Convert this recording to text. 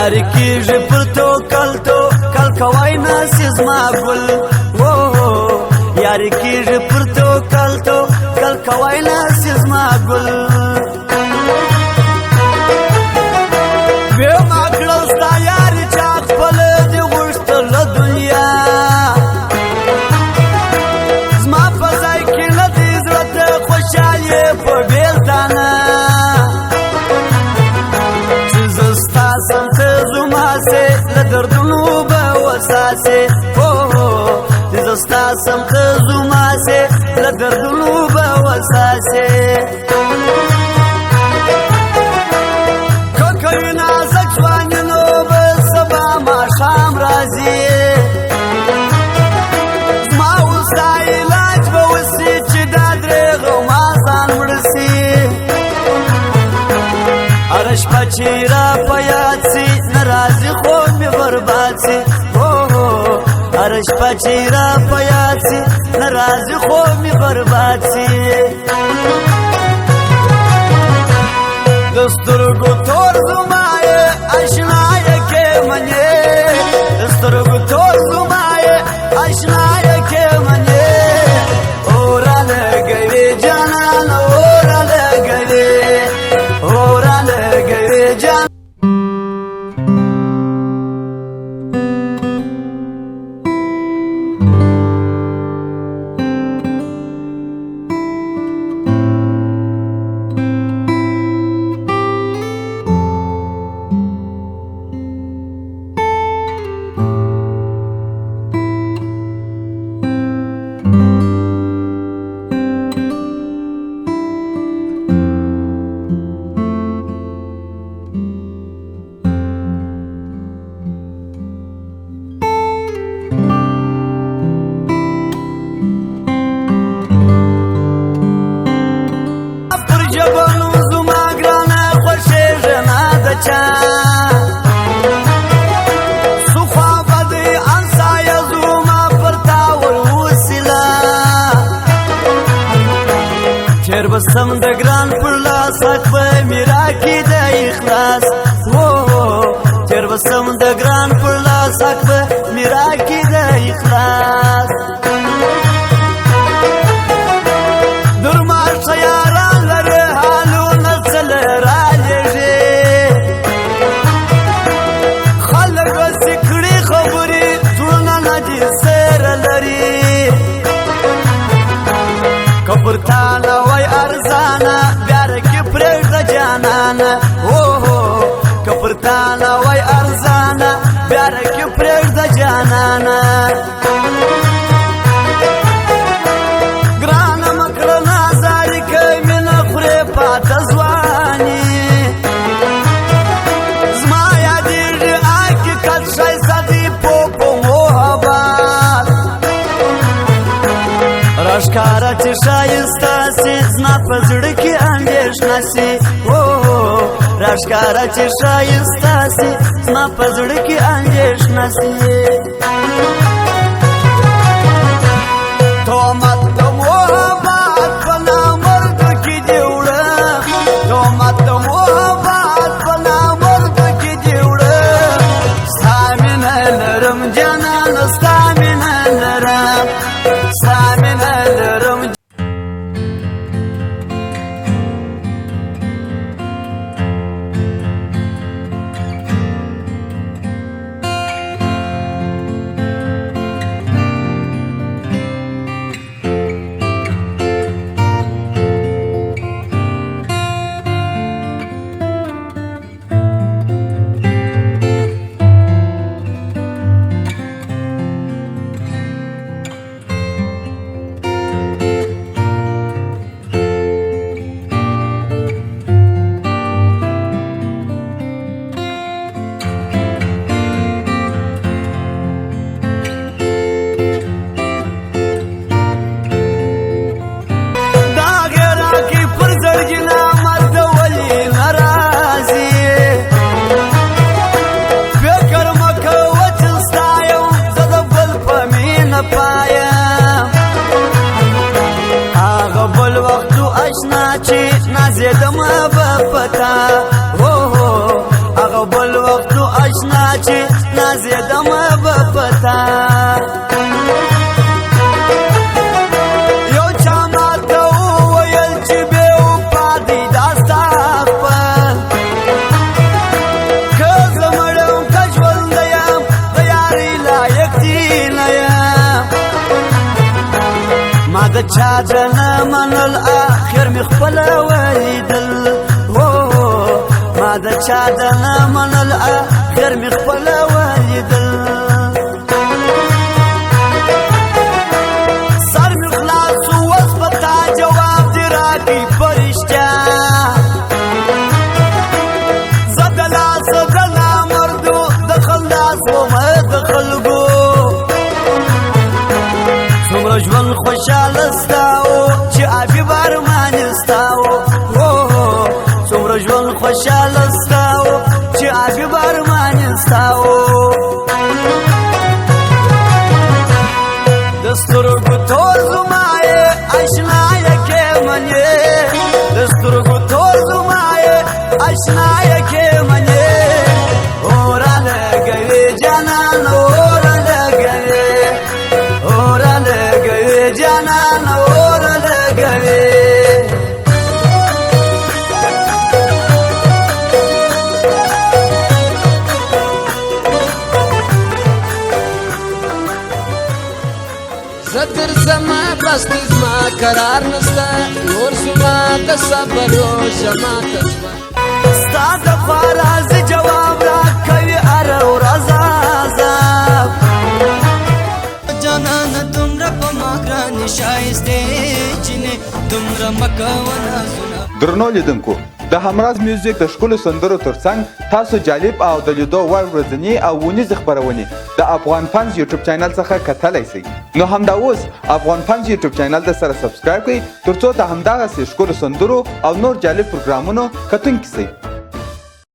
یاری کیږي پر توکل کوي ناس زما ګل یاری کیږي پر توکل کوي ناس زما ګل بیا ما کړل ستا یاري چا خپل دې غوښتل دنیا زما په ځای کې نه دې زړه ته خوشحالي په بېلتانه چې زه ستا سم ته زماسې له دردونو به وساسې چې زه ستا سم ته زماسې له دردونو به وساسې شام راځي زما اوس دا علاج به وسي چې دا درېغ او ما ځان مړ سي هره شپه چې را په یاد سي نه راځي خوب مې برباد سي هره شپه چې را په یاد سي نه راځي خوب مې برباد سي د سترګو تور زما یې اشنا یې کې منې سترګو تور زما یې اشنا یې کې منې اوره لګوي جانان اوره لګوي جان تیر بسم د ګران پر لاس حق به میرا کې د اخلاص تیر بسم د ګران پر لاس حق به میرا کې د اخلاص درمار خیاران لره حالونه څل را لږه خلک سکړي خبرې ټولنه نه دي سره لري کپرتانا وای ارزانا بیار کی پرېږده جانانا کپرتانا وای ارزانا بیار کی پرېږده جانانا ګرانه مکړه نازاري کوي مینه خورې پاته ځواني زما یادېږي حقیقت ښایسته دی په محبت راښکاره چې ښایسته سي زما په زړه کې اندېښنه سي راښکاره چې ښایسته سي زما په زړه کې اندېښنه سي تهمت د محبت په نامردو کې دې وړه تهمت د محبت په نامردو کې دې وړه ستا مینه لرم جانانه ستا مینه لرم ستا مینه لرم ما د چا د نه منل اخر مې خپله ولیدل ما د چا د نه منل اخر مې خپله ولیدل سر مې خلاص اوس به تا جواب دې راکړي په رښتیا زه د لاسه د نامردو د خندا سومه د خلکو څومره ژوند خوشحاله ستا و چې ابي بارمانې ستا و څومره ژوند خوشحاله ستا و چې ابي بارمانې ستا و د سترګو تور زما یې اشنا یې منې د سترګو تور زما یې اشنا یې منې اورا لګوي جانان اورا لګوي اورا لګوي جانان اورا لګوي زتر زما بستی زما قرار نستا نور زما د صبر او زما تجوا ستا د فراز جواب را کوي ار ورځ عذاب جانان تمره په ما ګران شایسته چینه تمره مکونا سنا درنو لیدونکو د همراز میوزیک د ښکلو سندرو ترڅنګ تاسو جالب او د لیدو وړ ورځني او ونیزې خپرونې د افغان فنز یوټیوب چینل څخه کتلی شئ نو همدا اوس افغان فنز یوټیوب چینل د سره سبسکرایب کړئ ترڅو د همدغسې ښکلو سندرو او نور جالب پروګرامونو کتونکي شئ